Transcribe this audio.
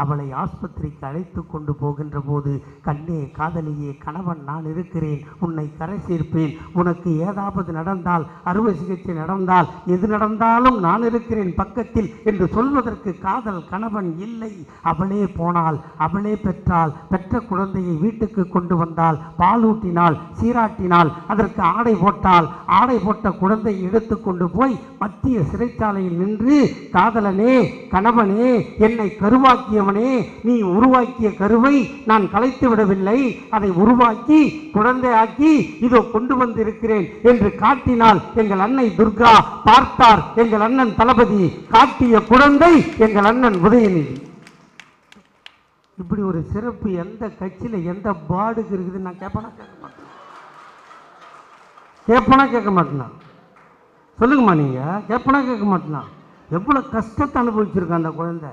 அவளை ஆஸ்பத்திரிக்கு அழைத்து கொண்டு போகின்ற போது, கண்ணே காதலியே, கணவன் நான் இருக்கிறேன், உன்னை கரை சேர்ப்பேன், உனக்கு ஏதாவது நடந்தால், அறுவை சிகிச்சை நடந்தால், எது நடந்தாலும் நான் இருக்கிறேன் பக்கத்தில் என்று சொல்வதற்கு காதல் கணவன் இல்லை. அவளே போனாள், அவளே பெற்றாள், பெற்ற குழந்தையை வீட்டுக்கு கொண்டு வந்தாள், பாலூட்டினாள், சீராட்டினாள், அதற்கு ஆடை போட்டாள். ஆடை போட்ட குழந்தையை எடுத்து கொண்டு போய் மத்திய சிறைச்சாலையில் நின்று, காதலனே, கணவனே, என்னை கருவாக்கியவனே, நீ உருவாக்கிய கருவை நான் கலைத்து விடவில்லை, அதை உருவாக்கி குழந்தையாக்கி இதோ கொண்டு வந்திருக்கிறேன் என்று காட்டினால் எங்கள் அன்னை துர்கா. பார்த்தார் எங்கள் அண்ணன் தளபதி, காட்டிய குழந்தை எங்கள் அண்ணன் உதயநிதி. இப்படி ஒரு சிறப்பு எந்த கட்சியில் எந்த பாடுக்கு இருக்குது? நான் கேட்பனா கேட்க மாட்டேனா சொல்லுங்கம்மா, நீங்க கேட்பனா கேட்க மாட்டேனா? எவ்வளவு கஷ்டத்தை அனுபவிச்சிருக்க அந்த குழந்தை.